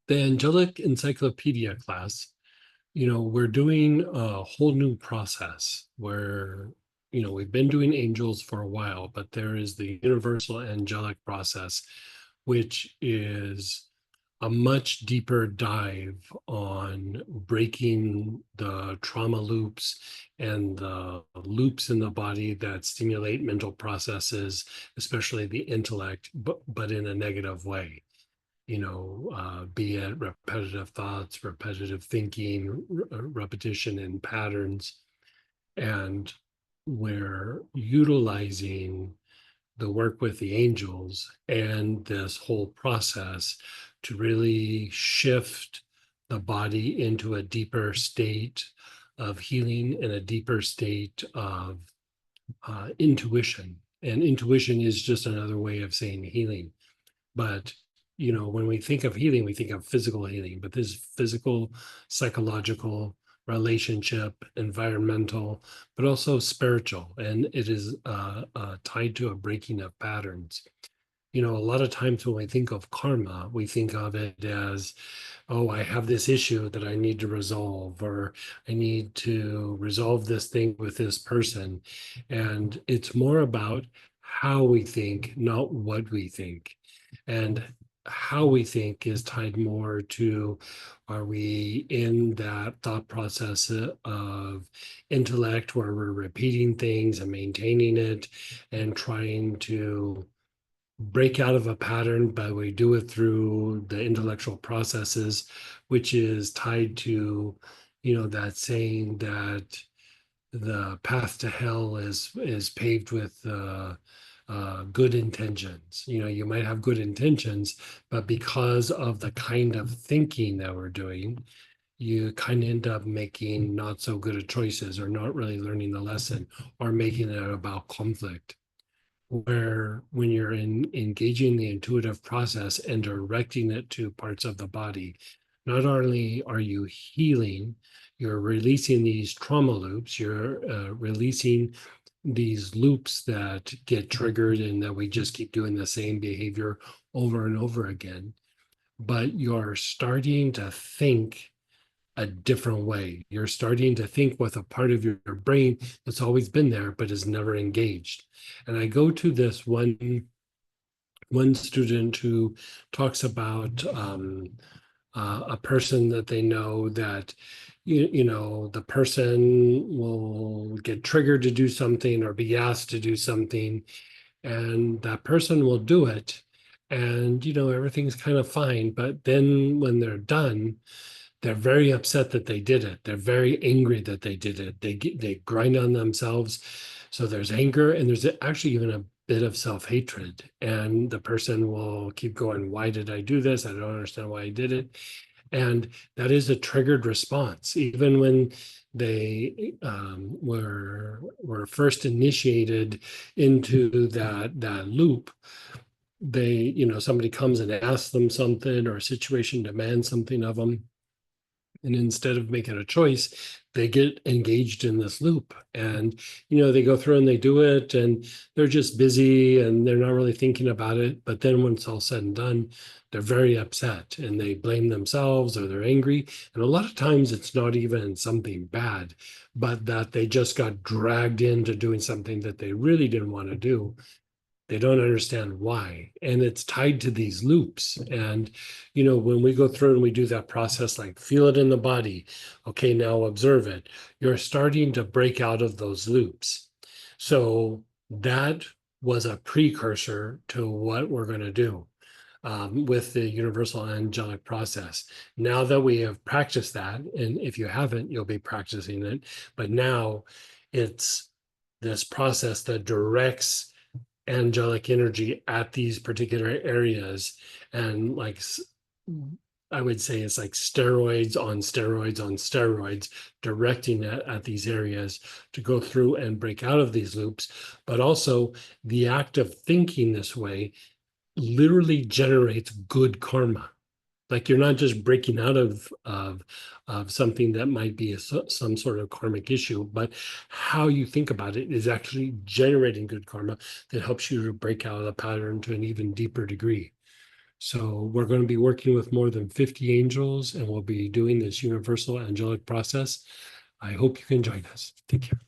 the Angelic Encyclopedia class, we're doing a whole new process where, we've been doing angels for a while, but there is the universal angelic process, which is a much deeper dive on breaking the trauma loops and the loops in the body that stimulate mental processes, especially the intellect, but in a negative way. Be it repetitive thoughts, repetitive thinking, repetition in patterns. And we're utilizing the work with the angels and this whole process to really shift the body into a deeper state of healing and a deeper state of intuition. And intuition is just another way of saying healing. But when we think of healing, we think of physical healing, but this is physical, psychological, relationship, environmental, but also spiritual. And it is tied to a breaking of patterns. A lot of times when we think of karma, we think of it as, oh, I have this issue that I need to resolve, or I need to resolve this thing with this person. And it's more about how we think, not what we think. And how we think is tied more to, are we in that thought process of intellect where we're repeating things and maintaining it and trying to break out of a pattern, but we do it through the intellectual processes, which is tied to, that saying that the path to hell is paved with good intentions. You might have good intentions, but because of the kind of thinking that we're doing, you kind of end up making not so good choices, or not really learning the lesson, or making it about conflict. Where when you're engaging the intuitive process and directing it to parts of the body, not only are you healing, you're releasing these trauma loops, you're releasing these loops that get triggered and that we just keep doing the same behavior over and over again. But you're starting to think a different way. You're starting to think with a part of your brain that's always been there, but is never engaged. And I go to this one student who talks about a person that they know that the person will get triggered to do something or be asked to do something, and that person will do it, and everything's kind of fine, but then when they're done, they're very upset that they did it. They're very angry that they did it. They grind on themselves. So there's anger, and there's actually even a bit of self-hatred. And the person will keep going, why did I do this? I don't understand why I did it. And that is a triggered response. Even when they were first initiated into that loop, somebody comes and asks them something, or a situation demands something of them, and instead of making a choice, they get engaged in this loop. And, they go through and they do it, and they're just busy and they're not really thinking about it. But then when it's all said and done, they're very upset and they blame themselves, or they're angry. And a lot of times it's not even something bad, but that they just got dragged into doing something that they really didn't want to do. They don't understand why, and it's tied to these loops. And when we go through and we do that process, like feel it in the body, okay, now observe it, you're starting to break out of those loops. So that was a precursor to what we're going to do with the universal angelic process. Now that we have practiced that, and if you haven't, you'll be practicing it, but now it's this process that directs angelic energy at these particular areas. And like, I would say it's like steroids on steroids on steroids, directing it at these areas to go through and break out of these loops. But also the act of thinking this way literally generates good karma. Like, you're not just breaking out of something that might be some sort of karmic issue, but how you think about it is actually generating good karma that helps you to break out of the pattern to an even deeper degree. So we're going to be working with more than 50 angels, and we'll be doing this universal angelic process. I hope you can join us. Take care.